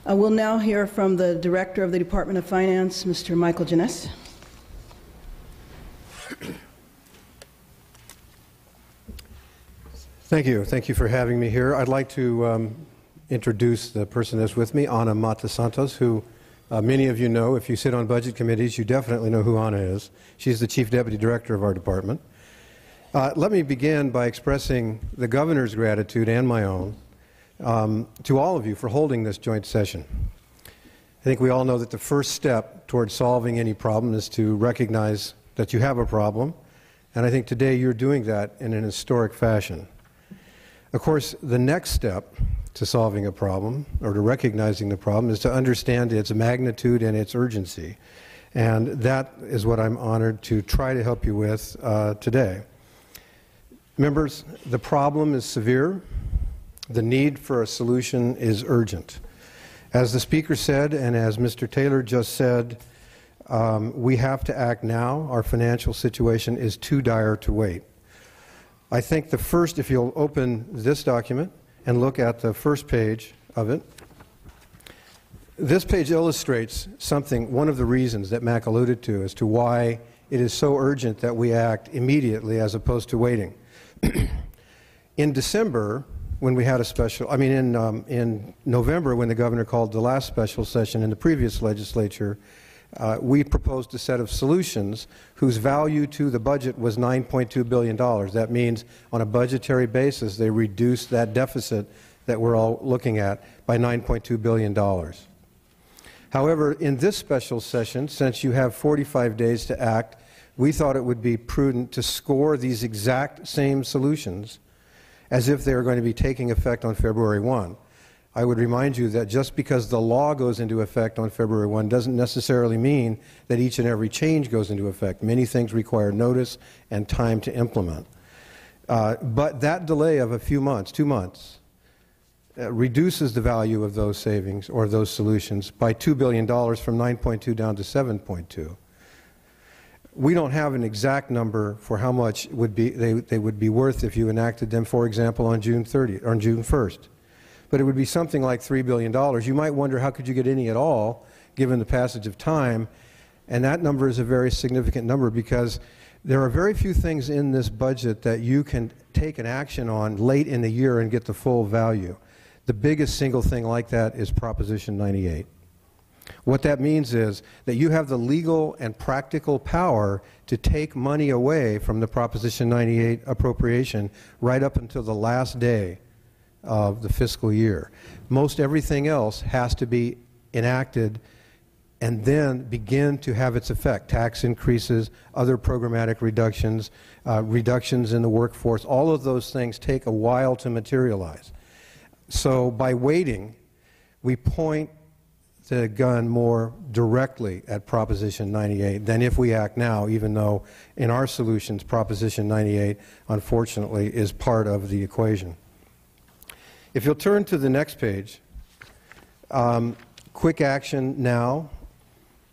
We'll now hear from the Director of the Department of Finance, Mr. Michael Janess. Thank you. Thank you for having me here. I'd like to introduce the person that's with me, Ana Mata Santos, who many of you know. If you sit on budget committees, you definitely know who Ana is. She's the Chief Deputy Director of our department. Let me begin by expressing the Governor's gratitude and my own to all of you for holding this joint session. I think we all know that the first step towards solving any problem is to recognize that you have a problem, and I think today you're doing that in an historic fashion. Of course, the next step to solving a problem, or to recognizing the problem, is to understand its magnitude and its urgency. And that is what I'm honored to try to help you with today. Members, the problem is severe. The need for a solution is urgent. As the Speaker said, and as Mr. Taylor just said, we have to act now. Our financial situation is too dire to wait. I think the first, if you'll open this document and look at the first page of it, this page illustrates something, one of the reasons that Mac alluded to as to why it is so urgent that we act immediately as opposed to waiting. In December, when we had a special, in November, when the Governor called the last special session in the previous legislature, we proposed a set of solutions whose value to the budget was $9.2 billion. That means on a budgetary basis, they reduced that deficit that we're all looking at by $9.2 billion. However, in this special session, since you have 45 days to act, we thought it would be prudent to score these exact same solutions as if they were going to be taking effect on February 1. I would remind you that just because the law goes into effect on February 1 doesn't necessarily mean that each and every change goes into effect. Many things require notice and time to implement. But that delay of a few months, 2 months, reduces the value of those savings or those solutions by $2 billion from 9.2 down to 7.2. We don't have an exact number for how much would be, they would be worth if you enacted them, for example, on June 30th or on June 1st. But it would be something like $3 billion. You might wonder, how could you get any at all, given the passage of time? And that number is a very significant number because there are very few things in this budget that you can take an action on late in the year and get the full value. The biggest single thing like that is Proposition 98. What that means is that you have the legal and practical power to take money away from the Proposition 98 appropriation right up until the last day of the fiscal year. Most everything else has to be enacted and then begin to have its effect. Tax increases, other programmatic reductions, reductions in the workforce, all of those things take a while to materialize. So by waiting, we point the gun more directly at Proposition 98 than if we act now, even though in our solutions, Proposition 98, unfortunately, is part of the equation. If you'll turn to the next page, quick action now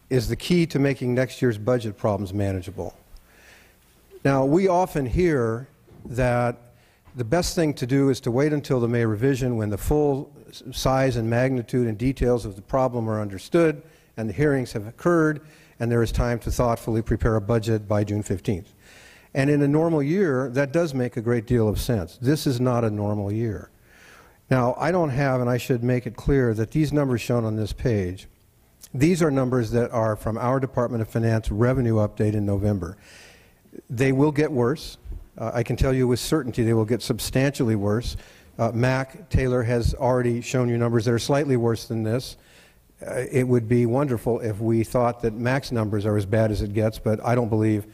is the key to making next year's budget problems manageable. Now, we often hear that the best thing to do is to wait until the May revision when the full size and magnitude and details of the problem are understood and the hearings have occurred and there is time to thoughtfully prepare a budget by June 15th. And in a normal year, that does make a great deal of sense. This is not a normal year. Now, I don't have, and I should make it clear, that these numbers shown on this page, these are numbers that are from our Department of Finance revenue update in November. They will get worse. I can tell you with certainty they will get substantially worse. Mac Taylor has already shown you numbers that are slightly worse than this. It would be wonderful if we thought that Mac's numbers are as bad as it gets, but I don't believe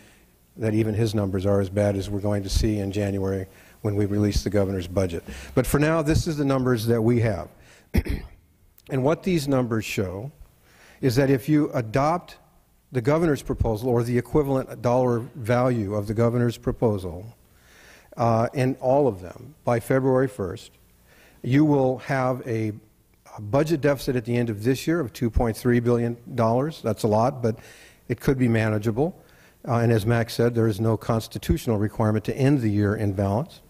that even his numbers are as bad as we're going to see in January when we release the Governor's budget. But for now, this is the numbers that we have. And what these numbers show is that if you adopt the Governor's proposal, or the equivalent dollar value of the Governor's proposal, and all of them, by February 1st, you will have a budget deficit at the end of this year of $2.3 billion. That's a lot, but it could be manageable. And as Max said, there is no constitutional requirement to end the year in balance.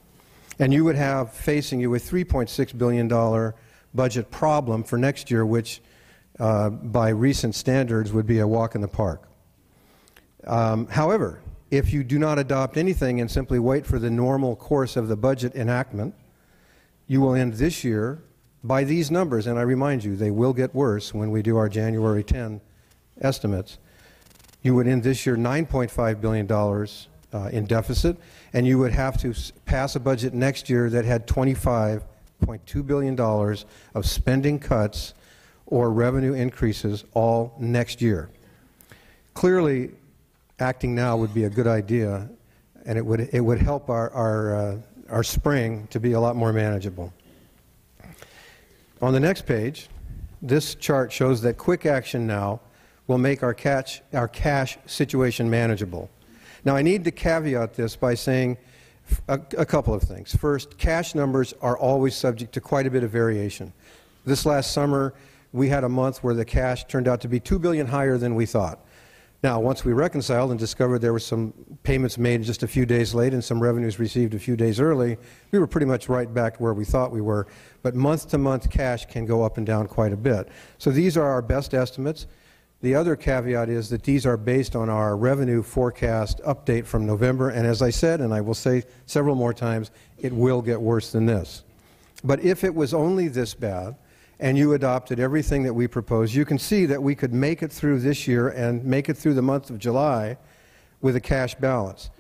And you would have facing you a $3.6 billion budget problem for next year, which by recent standards would be a walk in the park. However, if you do not adopt anything and simply wait for the normal course of the budget enactment, you will end this year by these numbers, and I remind you, they will get worse when we do our January 10 estimates. You would end this year $9.5 billion in deficit, and you would have to pass a budget next year that had $25.2 billion of spending cuts or revenue increases all next year. Clearly, acting now would be a good idea, and it would help our spring to be a lot more manageable. On the next page, this chart shows that quick action now will make our cash situation manageable. Now, I need to caveat this by saying a couple of things. First, cash numbers are always subject to quite a bit of variation. This last summer, we had a month where the cash turned out to be $2 billion higher than we thought. Now, once we reconciled and discovered there were some payments made just a few days late and some revenues received a few days early, we were pretty much right back where we thought we were. But month-to-month cash can go up and down quite a bit. So these are our best estimates. The other caveat is that these are based on our revenue forecast update from November. And as I said, and I will say several more times, it will get worse than this. But if it was only this bad, and you adopted everything that we proposed, you can see that we could make it through this year and make it through the month of July with a cash balance.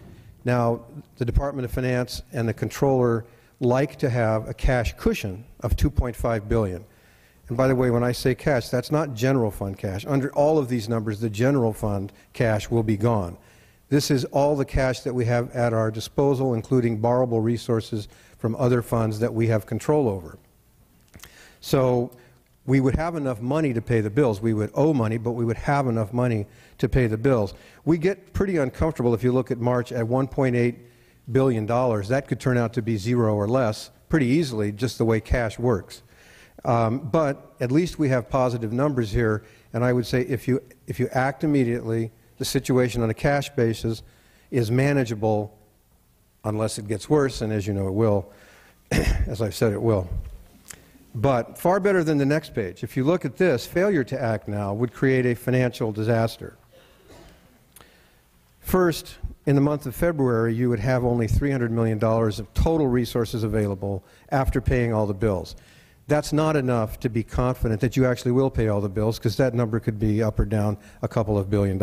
Now, the Department of Finance and the Controller like to have a cash cushion of $2.5 billion. And by the way, when I say cash, that's not general fund cash. Under all of these numbers, the general fund cash will be gone. This is all the cash that we have at our disposal, including borrowable resources from other funds that we have control over. So we would have enough money to pay the bills. We would owe money, but we would have enough money to pay the bills. We get pretty uncomfortable if you look at March at $1.8 billion. That could turn out to be zero or less pretty easily, just the way cash works. But at least we have positive numbers here, and I would say if you act immediately, the situation on a cash basis is manageable unless it gets worse, and as you know it will. As I've said, it will. But far better than the next page. If you look at this, failure to act now would create a financial disaster. First, in the month of February, you would have only $300 million of total resources available after paying all the bills. That's not enough to be confident that you actually will pay all the bills, because that number could be up or down a couple of $billion.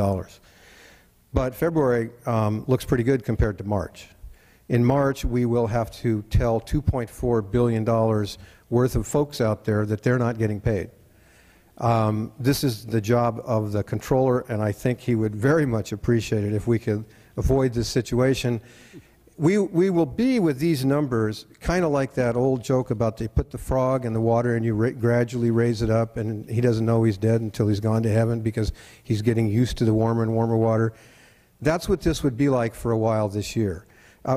But February looks pretty good compared to March. In March, we will have to tell $2.4 billion worth of folks out there that they're not getting paid. This is the job of the Controller, and I think he would very much appreciate it if we could avoid this situation. We will be with these numbers kind of like that old joke about they put the frog in the water and you gradually raise it up, and he doesn't know he's dead until he's gone to heaven because he's getting used to the warmer and warmer water. That's what this would be like for a while this year.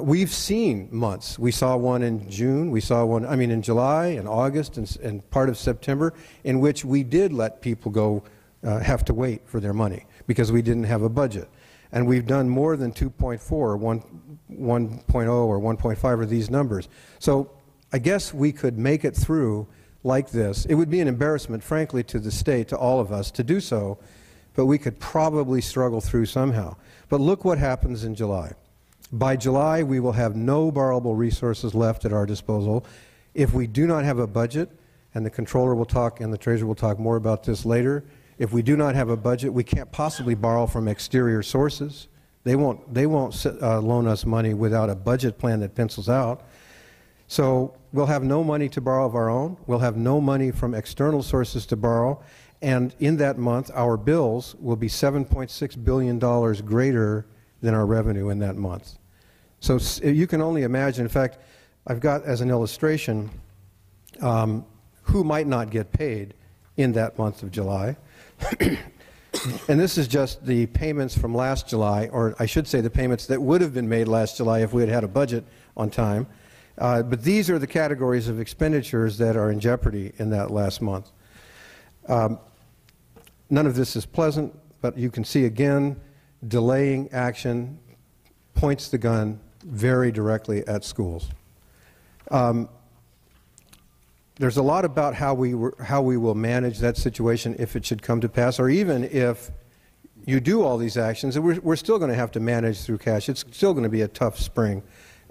We've seen months. We saw one in June, we saw one, in July and August and part of September, in which we did let people go have to wait for their money because we didn't have a budget. And we've done more than 2.4, 1.0 or 1.5 of these numbers. So I guess we could make it through like this. It would be an embarrassment, frankly, to the state, to all of us, to do so, but we could probably struggle through somehow. But look what happens in July. By July, we will have no borrowable resources left at our disposal. If we do not have a budget, and the Controller will talk and the Treasurer will talk more about this later, if we do not have a budget, we can't possibly borrow from exterior sources. They won't loan us money without a budget plan that pencils out. So we'll have no money to borrow of our own. We'll have no money from external sources to borrow. And in that month, our bills will be $7.6 billion greater than our revenue in that month. So you can only imagine. In fact, I've got as an illustration who might not get paid in that month of July. And this is just the payments from last July, or I should say the payments that would have been made last July if we had had a budget on time. But these are the categories of expenditures that are in jeopardy in that last month. None of this is pleasant, but you can see again, delaying action points the gun very directly at schools. there's a lot about how we will manage that situation if it should come to pass, or even if you do all these actions, and we're still going to have to manage through cash. It's still going to be a tough spring,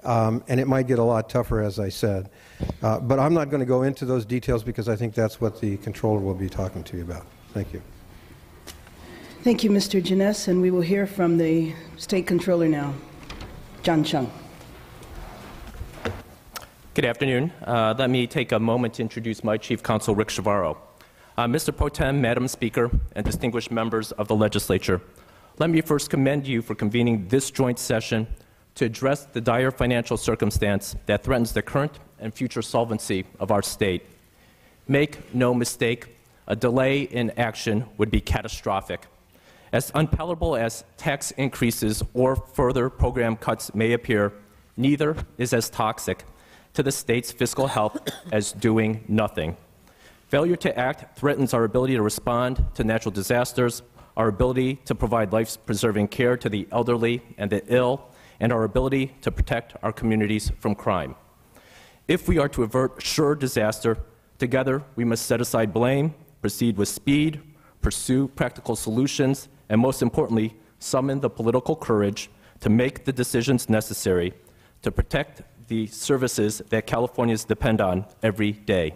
and it might get a lot tougher, as I said. But I'm not going to go into those details because I think that's what the controller will be talking to you about. Thank you. Thank you, Mr. Jeunesse, and we will hear from the State Controller now. John Chung. Good afternoon. Let me take a moment to introduce my Chief Counsel, Rick Shavaro. Mr. Pro Tem, Madam Speaker, and distinguished members of the legislature, let me first commend you for convening this joint session to address the dire financial circumstance that threatens the current and future solvency of our state. Make no mistake, a delay in action would be catastrophic. As unpalatable as tax increases or further program cuts may appear, neither is as toxic to the state's fiscal health as doing nothing. Failure to act threatens our ability to respond to natural disasters, our ability to provide life-preserving care to the elderly and the ill, and our ability to protect our communities from crime. If we are to avert sure disaster, together we must set aside blame, proceed with speed, pursue practical solutions, and most importantly, summon the political courage to make the decisions necessary to protect the services that Californians depend on every day.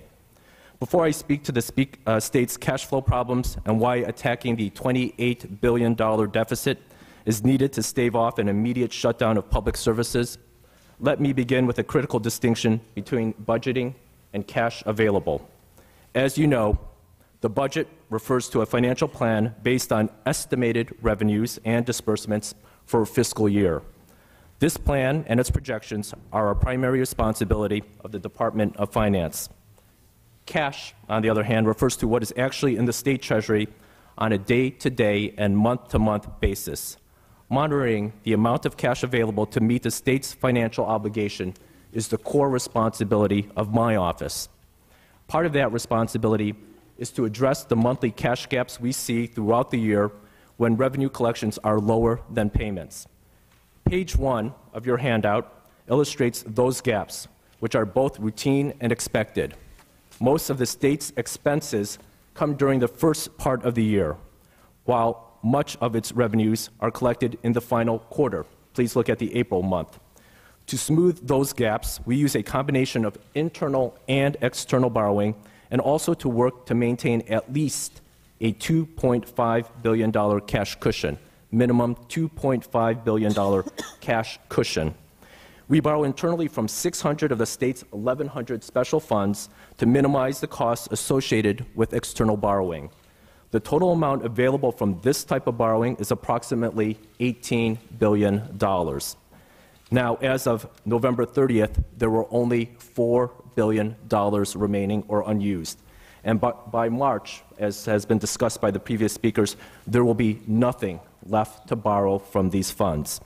Before I speak to the state's cash flow problems and why attacking the $28 billion deficit is needed to stave off an immediate shutdown of public services, let me begin with a critical distinction between budgeting and cash available. As you know, the budget refers to a financial plan based on estimated revenues and disbursements for a fiscal year. This plan and its projections are a primary responsibility of the Department of Finance. Cash, on the other hand, refers to what is actually in the state treasury on a day-to-day and month-to-month basis. Monitoring the amount of cash available to meet the state's financial obligation is the core responsibility of my office. Part of that responsibility is to address the monthly cash gaps we see throughout the year when revenue collections are lower than payments. Page 1 of your handout illustrates those gaps, which are both routine and expected. Most of the state's expenses come during the first part of the year, while much of its revenues are collected in the final quarter. Please look at the April month. To smooth those gaps, we use a combination of internal and external borrowing, and also to work to maintain at least a $2.5 billion cash cushion, minimum $2.5 billion cash cushion. We borrow internally from 600 of the state's 1,100 special funds to minimize the costs associated with external borrowing. The total amount available from this type of borrowing is approximately $18 billion. Now, as of November 30th, there were only $4 billion remaining or unused. And by March, as has been discussed by the previous speakers, there will be nothing left to borrow from these funds.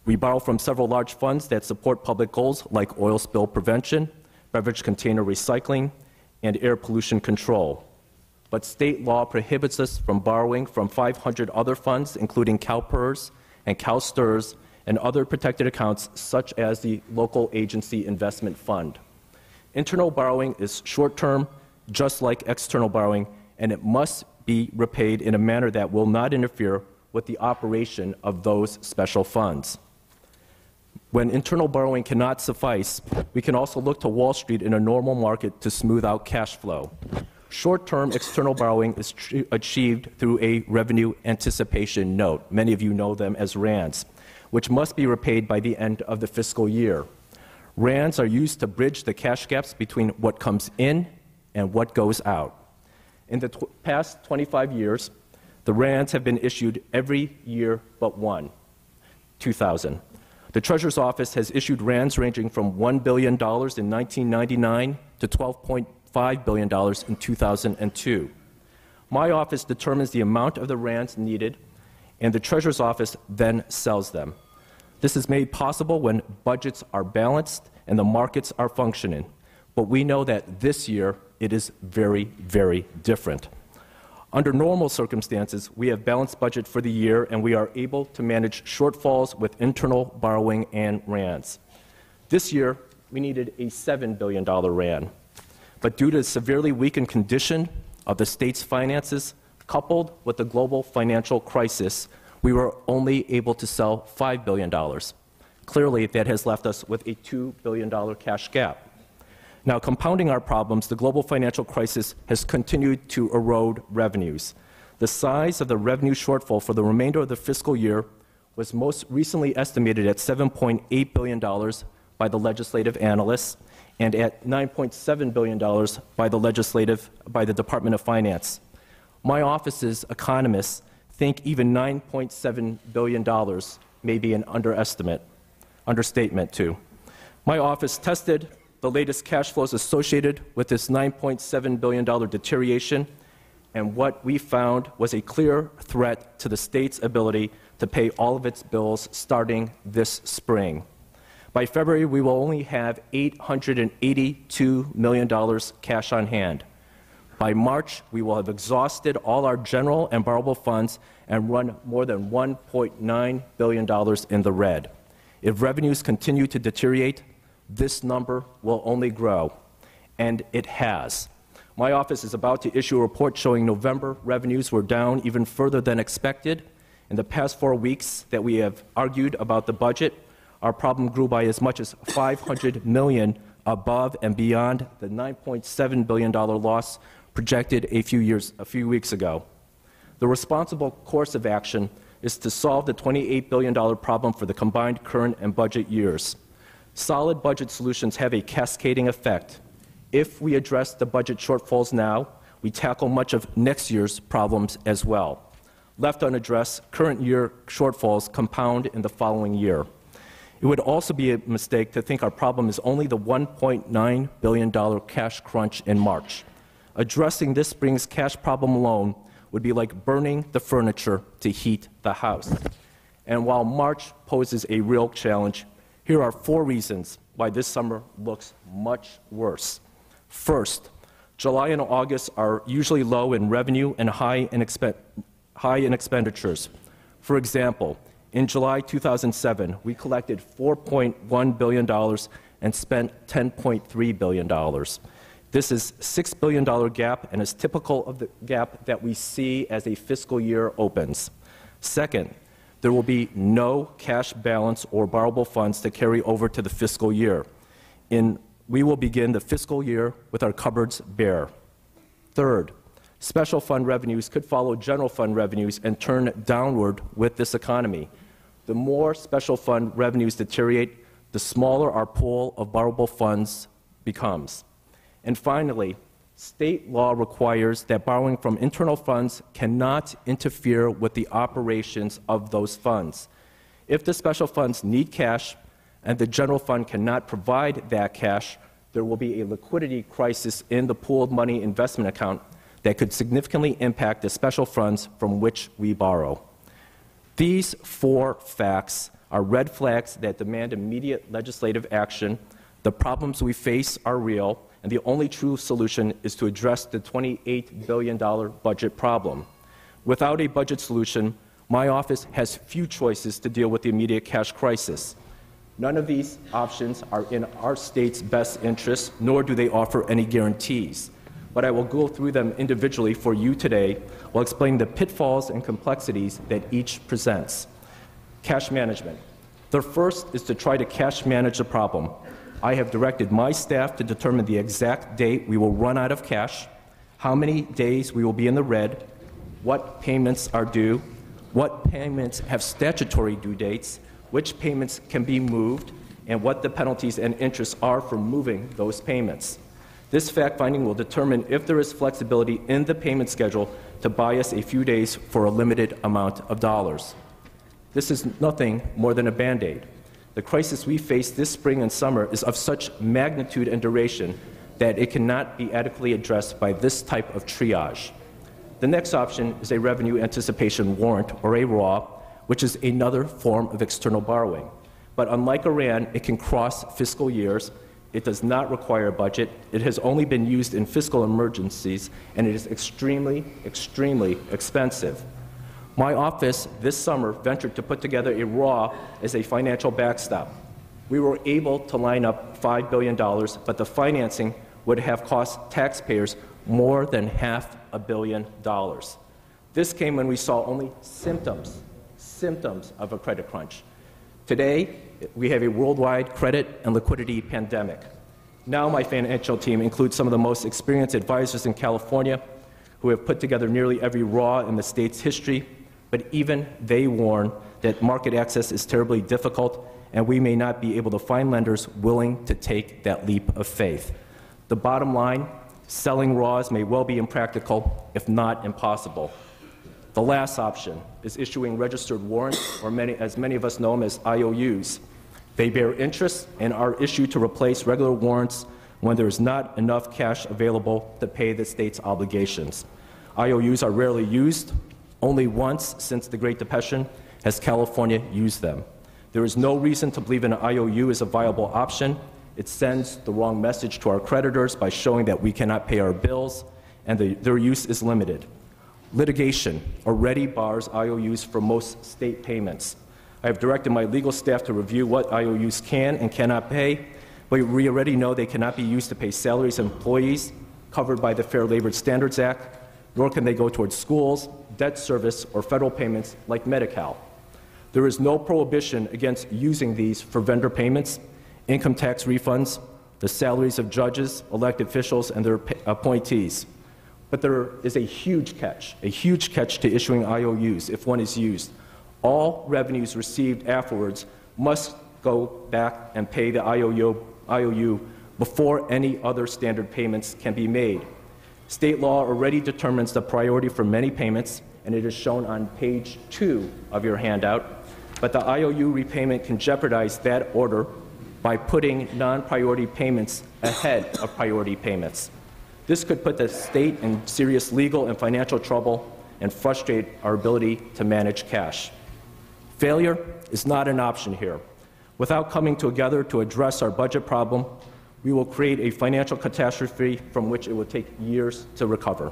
We borrow from several large funds that support public goals like oil spill prevention, beverage container recycling, and air pollution control. But state law prohibits us from borrowing from 500 other funds, including CalPERS and CalSTRS and other protected accounts such as the Local Agency Investment Fund. Internal borrowing is short-term, just like external borrowing, and it must be repaid in a manner that will not interfere with the operation of those special funds. When internal borrowing cannot suffice, we can also look to Wall Street in a normal market to smooth out cash flow. Short-term external borrowing is achieved through a revenue anticipation note. Many of you know them as RANs, which must be repaid by the end of the fiscal year. RANs are used to bridge the cash gaps between what comes in and what goes out. In the past 25 years, the RANs have been issued every year but one, 2000. The Treasurer's Office has issued RANs ranging from $1 billion in 1999 to $12.5 billion in 2002. My office determines the amount of the RANs needed, and the Treasurer's Office then sells them. This is made possible when budgets are balanced and the markets are functioning. But we know that this year it is very, very different. Under normal circumstances, we have balanced budget for the year, and we are able to manage shortfalls with internal borrowing and RANs. This year, we needed a $7 billion RAN. But due to the severely weakened condition of the state's finances, coupled with the global financial crisis, we were only able to sell $5 billion. Clearly, that has left us with a $2 billion cash gap. Now, compounding our problems, the global financial crisis has continued to erode revenues. The size of the revenue shortfall for the remainder of the fiscal year was most recently estimated at $7.8 billion by the legislative analysts and at $9.7 billion by the Department of Finance. My office's economists think even $9.7 billion may be an understatement too. My office tested the latest cash flows associated with this $9.7 billion deterioration, and what we found was a clear threat to the state's ability to pay all of its bills starting this spring. By February, we will only have $882 million cash on hand. By March, we will have exhausted all our general and borrowable funds and run more than $1.9 billion in the red. If revenues continue to deteriorate, this number will only grow, and it has. My office is about to issue a report showing November revenues were down even further than expected. In the past 4 weeks that we have argued about the budget, our problem grew by as much as $500 million above and beyond the $9.7 billion loss projected a few weeks ago. The responsible course of action is to solve the $28 billion problem for the combined current and budget years. Solid budget solutions have a cascading effect. If we address the budget shortfalls now, we tackle much of next year's problems as well. Left unaddressed, current year shortfalls compound in the following year. It would also be a mistake to think our problem is only the $1.9 billion cash crunch in March. Addressing this spring's cash problem alone would be like burning the furniture to heat the house. And while March poses a real challenge, here are 4 reasons why this summer looks much worse. First, July and August are usually low in revenue and high in expenditures. For example, in July 2007, we collected $4.1 billion and spent $10.3 billion. This is a $6 billion gap and is typical of the gap that we see as a fiscal year opens. Second, there will be no cash balance or borrowable funds to carry over to the fiscal year. We will begin the fiscal year with our cupboards bare. Third, special fund revenues could follow general fund revenues and turn downward with this economy. The more special fund revenues deteriorate, the smaller our pool of borrowable funds becomes. And finally, state law requires that borrowing from internal funds cannot interfere with the operations of those funds. If the special funds need cash and the general fund cannot provide that cash, there will be a liquidity crisis in the pooled money investment account that could significantly impact the special funds from which we borrow. These 4 facts are red flags that demand immediate legislative action. The problems we face are real, and the only true solution is to address the $28 billion budget problem. Without a budget solution, my office has few choices to deal with the immediate cash crisis. None of these options are in our state's best interest, nor do they offer any guarantees. But I will go through them individually for you today while explaining the pitfalls and complexities that each presents. Cash management. The first is to try to cash manage the problem. I have directed my staff to determine the exact date we will run out of cash, how many days we will be in the red, what payments are due, what payments have statutory due dates, which payments can be moved, and what the penalties and interests are for moving those payments. This fact-finding will determine if there is flexibility in the payment schedule to buy us a few days for a limited amount of dollars. This is nothing more than a Band-Aid. The crisis we face this spring and summer is of such magnitude and duration that it cannot be adequately addressed by this type of triage. The next option is a revenue anticipation warrant, or a RAW, which is another form of external borrowing. But unlike Iran, it can cross fiscal years. It does not require a budget. It has only been used in fiscal emergencies, and it is extremely, extremely expensive. My office this summer ventured to put together a RAW as a financial backstop. We were able to line up $5 billion, but the financing would have cost taxpayers more than $500 million. This came when we saw only symptoms of a credit crunch. Today, we have a worldwide credit and liquidity pandemic. Now my financial team includes some of the most experienced advisors in California who have put together nearly every RAW in the state's history, but even they warn that market access is terribly difficult and we may not be able to find lenders willing to take that leap of faith. The bottom line, selling RAWs may well be impractical, if not impossible. The last option is issuing registered warrants, or as many of us know them as IOUs. They bear interest and are issued to replace regular warrants when there is not enough cash available to pay the state's obligations. IOUs are rarely used. Only once since the Great Depression has California used them. There is no reason to believe an IOU is a viable option. It sends the wrong message to our creditors by showing that we cannot pay our bills, and their use is limited. Litigation already bars IOUs for most state payments. I have directed my legal staff to review what IOUs can and cannot pay, but we already know they cannot be used to pay salaries of employees covered by the Fair Labor Standards Act, nor can they go towards schools, debt service, or federal payments like Medi-Cal. There is no prohibition against using these for vendor payments, income tax refunds, the salaries of judges, elected officials, and their appointees. But there is a huge catch to issuing IOUs if one is used. All revenues received afterwards must go back and pay the IOU before any other standard payments can be made. State law already determines the priority for many payments, and it is shown on page 2 of your handout. But the IOU repayment can jeopardize that order by putting non-priority payments ahead of priority payments. This could put the state in serious legal and financial trouble and frustrate our ability to manage cash. Failure is not an option here. Without coming together to address our budget problem, we will create a financial catastrophe from which it will take years to recover.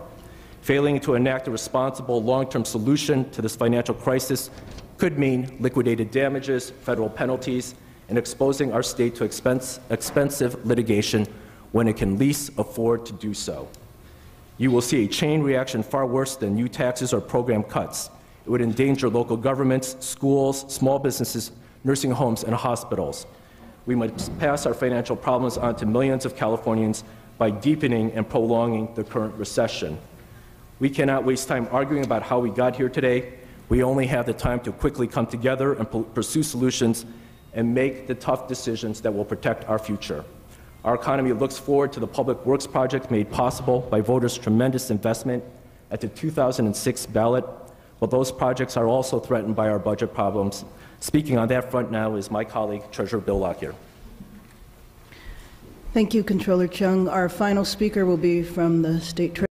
Failing to enact a responsible long-term solution to this financial crisis could mean liquidated damages, federal penalties, and exposing our state to expensive litigation when it can least afford to do so. You will see a chain reaction far worse than new taxes or program cuts. It would endanger local governments, schools, small businesses, nursing homes, and hospitals. We must pass our financial problems on to millions of Californians by deepening and prolonging the current recession. We cannot waste time arguing about how we got here today. We only have the time to quickly come together and pursue solutions and make the tough decisions that will protect our future. Our economy looks forward to the public works project made possible by voters' tremendous investment at the 2006 ballot, but those projects are also threatened by our budget problems. Speaking on that front now is my colleague, Treasurer Bill Lockyer. Thank you, Comptroller Chung. Our final speaker will be from the State Treasury.